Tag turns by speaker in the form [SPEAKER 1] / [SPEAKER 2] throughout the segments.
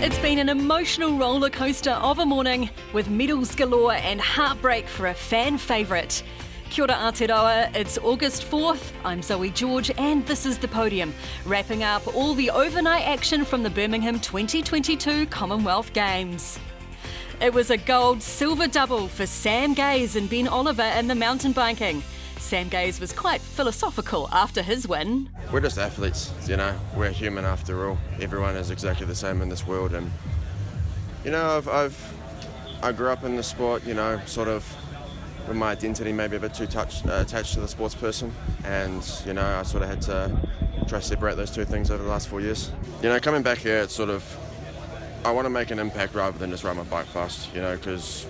[SPEAKER 1] It's been an emotional roller coaster of a morning with medals galore and heartbreak for a fan favourite. Kia ora Aotearoa, it's August 4th. I'm Zoë George and this is the Podium, wrapping up all the overnight action from the Birmingham 2022 Commonwealth Games. It was a gold-silver double for Sam Gaze and Ben Oliver in the mountain biking. Sam Gaze was quite philosophical after his win.
[SPEAKER 2] We're just athletes, we're human after all. Everyone is exactly the same in this world, and I grew up in the sport, sort of with my identity maybe a bit too attached to the sports person, and I sort of had to try to separate those two things over the last 4 years. Coming back here, it's sort of, I want to make an impact rather than just ride my bike fast, because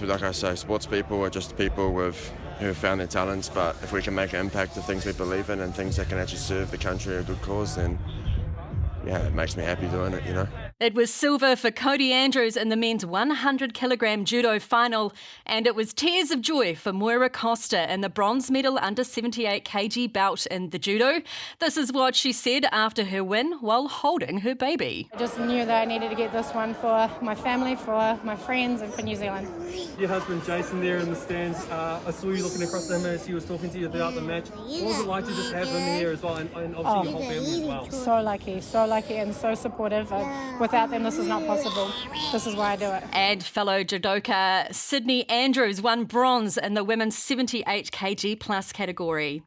[SPEAKER 2] like I say, sports people are just people who have found their talents, but if we can make an impact to things we believe in and things that can actually serve the country a good cause, then it makes me happy doing it,
[SPEAKER 1] It was silver for Cody Andrews in the men's 100kg judo final, and it was tears of joy for Moira Costa in the bronze medal under 78kg belt in the judo. This is what she said after her win while holding her baby.
[SPEAKER 3] I just knew that I needed to get this one for my family, for my friends and for New Zealand.
[SPEAKER 4] Your husband Jason there in the stands, I saw you looking across at him as he was talking to you about the match. What was it like to just have him here as well, and obviously your whole family as well?
[SPEAKER 3] So lucky and so supportive. Without them, this is not possible. This is why I do it.
[SPEAKER 1] And fellow judoka Sydney Andrews won bronze in the women's 78kg plus category.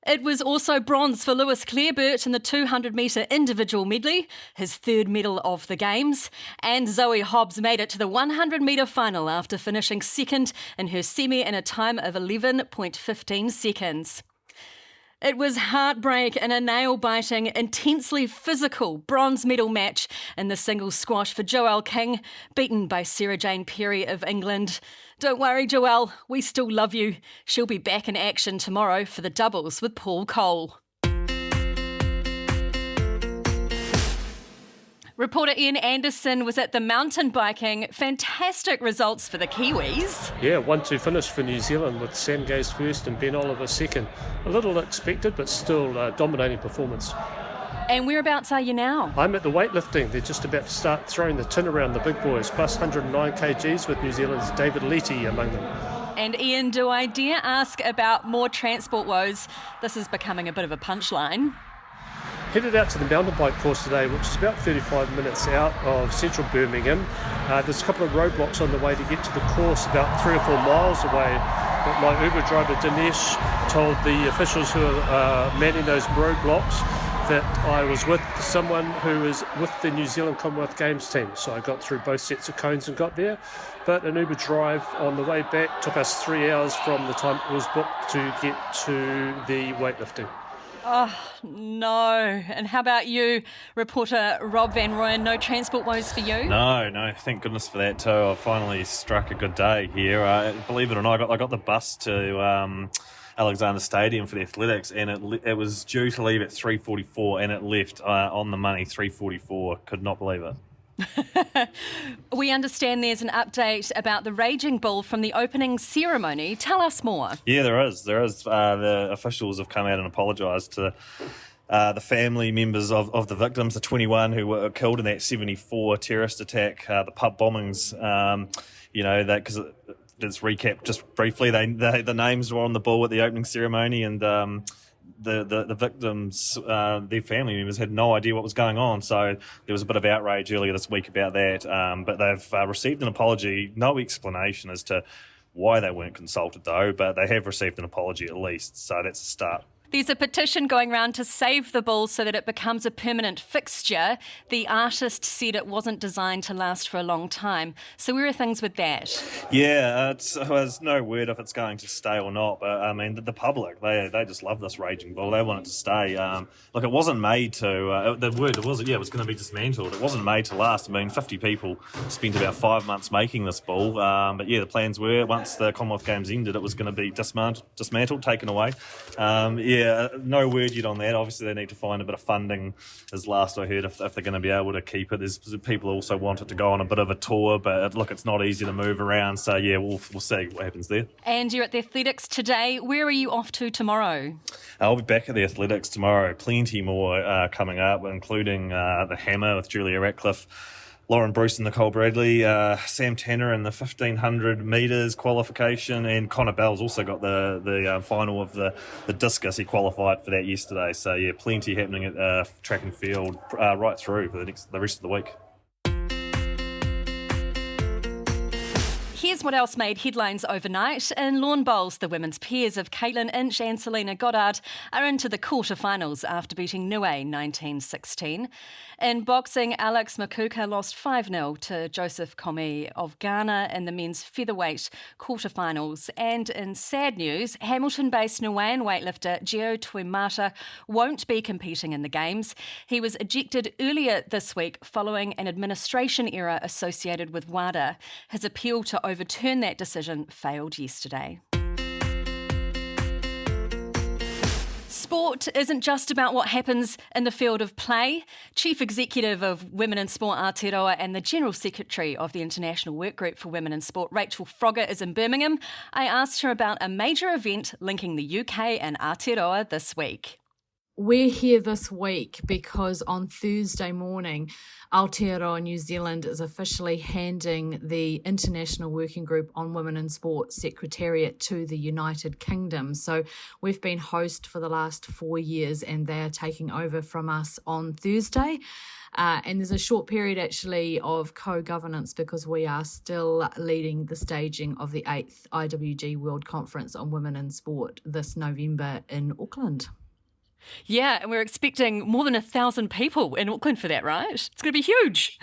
[SPEAKER 1] It was also bronze for Lewis Clareburt in the 200-metre individual medley, his third medal of the Games. And Zoe Hobbs made it to the 100-metre final after finishing second in her semi in a time of 11.15 seconds. It was heartbreak in a nail-biting, intensely physical bronze medal match in the singles squash for Joelle King, beaten by Sarah Jane Perry of England. Don't worry, Joelle, we still love you. She'll be back in action tomorrow for the doubles with Paul Cole. Reporter Ian Anderson was at the mountain biking. Fantastic results for the Kiwis.
[SPEAKER 5] Yeah, 1-2 finish for New Zealand with Sam Gaze first and Ben Oliver second. A little expected, but still dominating performance.
[SPEAKER 1] And whereabouts are you now?
[SPEAKER 5] I'm at the weightlifting. They're just about to start throwing the tin around, the big boys, plus 109 kgs with New Zealand's David Letty among them.
[SPEAKER 1] And Ian, do I dare ask about more transport woes? This is becoming a bit of a punchline.
[SPEAKER 5] Headed out to the mountain bike course today, which is about 35 minutes out of central Birmingham. There's a couple of roadblocks on the way to get to the course, about 3 or 4 miles away. But my Uber driver Dinesh told the officials who are manning those roadblocks that I was with someone who is with the New Zealand Commonwealth Games team. So I got through both sets of cones and got there. But an Uber drive on the way back took us 3 hours from the time it was booked to get to the weightlifting.
[SPEAKER 1] Oh, no. And how about you, reporter Rob Van Royen? No transport woes for you?
[SPEAKER 6] No, thank goodness for that too. I finally struck a good day here. Believe it or not, I got the bus to Alexander Stadium for the athletics, and it was due to leave at 3:44, and it left on the money 3:44. Could not believe it.
[SPEAKER 1] We understand there's an update about the Raging Bull from the opening ceremony. Tell us more.
[SPEAKER 6] Yeah, there is. The officials have come out and apologised to the family members of the victims, the 21 who were killed in that 74 terrorist attack, the pub bombings. Because let's recap just briefly. The names were on the bull at the opening ceremony, and the victims, their family members had no idea what was going on. So there was a bit of outrage earlier this week about that. But they've received an apology. No explanation as to why they weren't consulted, though, but they have received an apology at least. So that's a start.
[SPEAKER 1] There's a petition going around to save the bull so that it becomes a permanent fixture. The artist said it wasn't designed to last for a long time. So where are things with that?
[SPEAKER 6] Yeah, there's no word if it's going to stay or not. But I mean, the public, they just love this Raging Bull. They want it to stay. Look, it wasn't made to. The word it was going to be dismantled. It wasn't made to last. I mean, 50 people spent about 5 months making this bull. But yeah, the plans were once the Commonwealth Games ended, it was going to be dismantled, taken away. Yeah, no word yet on that. Obviously, they need to find a bit of funding, as last I heard, if they're going to be able to keep it. There's people also want it to go on a bit of a tour, but look, it's not easy to move around. So, yeah, we'll see what happens there.
[SPEAKER 1] And you're at the athletics today. Where are you off to tomorrow?
[SPEAKER 6] I'll be back at the athletics tomorrow. Plenty more coming up, including the hammer with Julia Ratcliffe, Lauren Bruce and Nicole Bradley, Sam Tanner in the 1500 metres qualification, and Connor Bell's also got the final of the discus. He qualified for that yesterday. So, yeah, plenty happening at track and field right through for the rest of the week.
[SPEAKER 1] Here's what else made headlines overnight. In lawn bowls, the women's pairs of Caitlin Inch and Selena Goddard are into the quarterfinals after beating Niue 1916. In boxing, Alex Makuka lost 5-0 to Joseph Kome of Ghana in the men's featherweight quarterfinals. And in sad news, Hamilton-based Niuean weightlifter Gio Tuimata won't be competing in the Games. He was ejected earlier this week following an administration error associated with WADA. His appeal to overturn that decision failed yesterday. Sport isn't just about what happens in the field of play. Chief Executive of Women in Sport Aotearoa and the General Secretary of the International Workgroup for Women in Sport, Rachel Froggatt, is in Birmingham. I asked her about a major event linking the UK and Aotearoa this week.
[SPEAKER 7] We're here this week because on Thursday morning, Aotearoa New Zealand is officially handing the International Working Group on Women in Sport Secretariat to the United Kingdom. So we've been host for the last 4 years and they are taking over from us on Thursday. And there's a short period actually of co-governance because we are still leading the staging of the 8th IWG World Conference on Women in Sport this November in Auckland.
[SPEAKER 1] Yeah, and we're expecting more than 1,000 people in Auckland for that, right? It's going to be huge.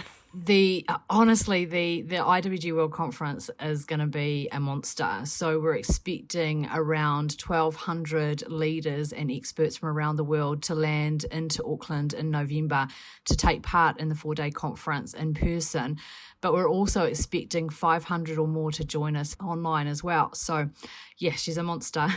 [SPEAKER 7] Honestly, the IWG World Conference is going to be a monster. So we're expecting around 1,200 leaders and experts from around the world to land into Auckland in November to take part in the 4-day conference in person. But we're also expecting 500 or more to join us online as well. So, yeah, she's a monster.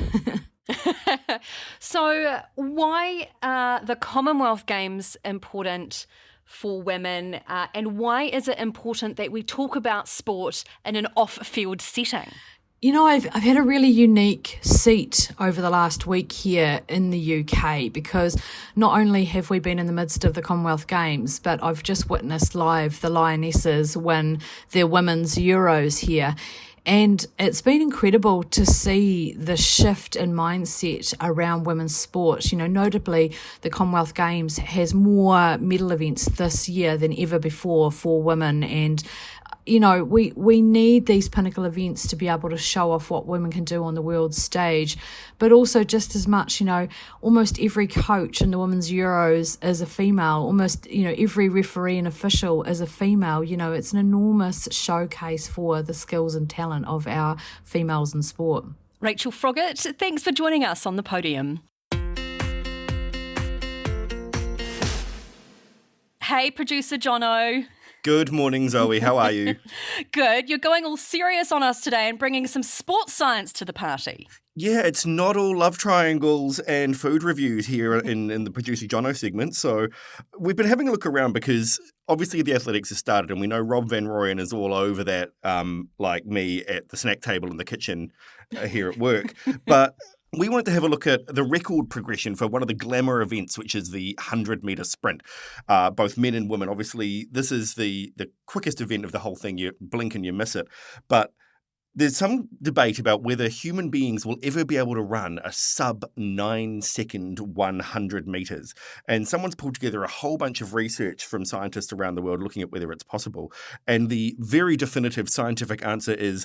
[SPEAKER 1] So why are the Commonwealth Games important for women and why is it important that we talk about sport in an off-field setting?
[SPEAKER 7] You know, I've had a really unique seat over the last week here in the UK because not only have we been in the midst of the Commonwealth Games, but I've just witnessed live the Lionesses win their women's Euros here. And it's been incredible to see the shift in mindset around women's sport. You know, notably, the Commonwealth Games has more medal events this year than ever before for women. And, you know, we need these pinnacle events to be able to show off what women can do on the world stage. But also just as much, you know, almost every coach in the Women's Euros is a female. Almost, you know, every referee and official is a female. You know, it's an enormous showcase for the skills and talent of our females in sport.
[SPEAKER 1] Rachel Froggatt, thanks for joining us on the podium. Hey, producer Jono.
[SPEAKER 8] Good morning, Zoe. How are you?
[SPEAKER 1] Good. You're going all serious on us today and bringing some sports science to the party.
[SPEAKER 8] Yeah, it's not all love triangles and food reviews here in the Producer Jono segment. So we've been having a look around because obviously the athletics has started and we know Rob Van Royen is all over that, like me at the snack table in the kitchen here at work. But we wanted to have a look at the record progression for one of the glamour events, which is the 100-metre sprint. Both men and women. Obviously, this is the quickest event of the whole thing. You blink and you miss it. But there's some debate about whether human beings will ever be able to run a sub-9-second 100 metres. And someone's pulled together a whole bunch of research from scientists around the world looking at whether it's possible. And the very definitive scientific answer is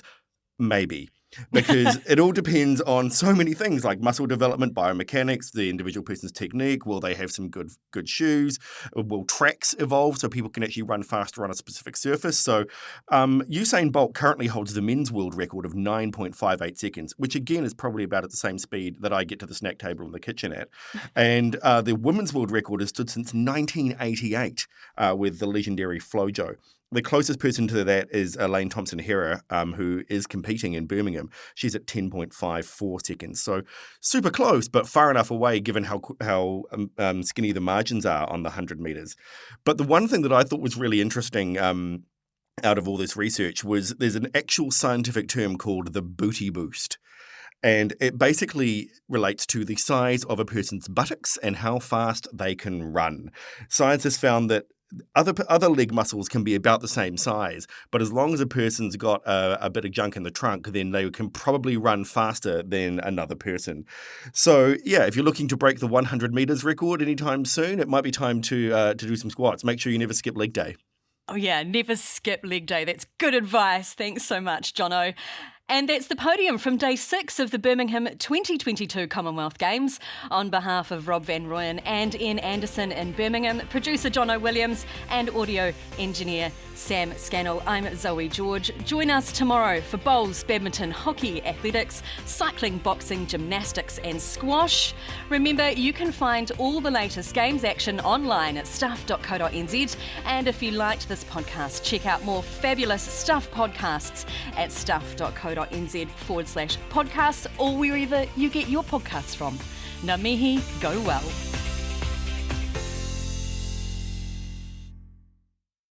[SPEAKER 8] maybe. Because it all depends on so many things like muscle development, biomechanics, the individual person's technique. Will they have some good shoes? Will tracks evolve so people can actually run faster on a specific surface? So Usain Bolt currently holds the men's world record of 9.58 seconds, which again is probably about at the same speed that I get to the snack table in the kitchen at. And the women's world record has stood since 1988 with the legendary Flojo. The closest person to that is Elaine Thompson-Herah, who is competing in Birmingham. She's at 10.54 seconds. So super close, but far enough away given how skinny the margins are on the 100 metres. But the one thing that I thought was really interesting out of all this research was there's an actual scientific term called the booty boost. And it basically relates to the size of a person's buttocks and how fast they can run. Scientists found that other leg muscles can be about the same size, but as long as a person's got a bit of junk in the trunk, then they can probably run faster than another person. So, yeah, if you're looking to break the 100 metres record anytime soon, it might be time to do some squats. Make sure you never skip leg day.
[SPEAKER 1] Oh, yeah, never skip leg day. That's good advice. Thanks so much, Jono. And that's the podium from day 6 of the Birmingham 2022 Commonwealth Games. On behalf of Rob Van Royen and Ian Anderson in Birmingham, producer Jono Williams and audio engineer Sam Scannell, I'm Zoë George. Join us tomorrow for bowls, badminton, hockey, athletics, cycling, boxing, gymnastics and squash. Remember, you can find all the latest games action online at stuff.co.nz. And if you liked this podcast, check out more fabulous Stuff podcasts at stuff.co.nz/podcasts or wherever you get your podcasts from. Ngā mihi, go well.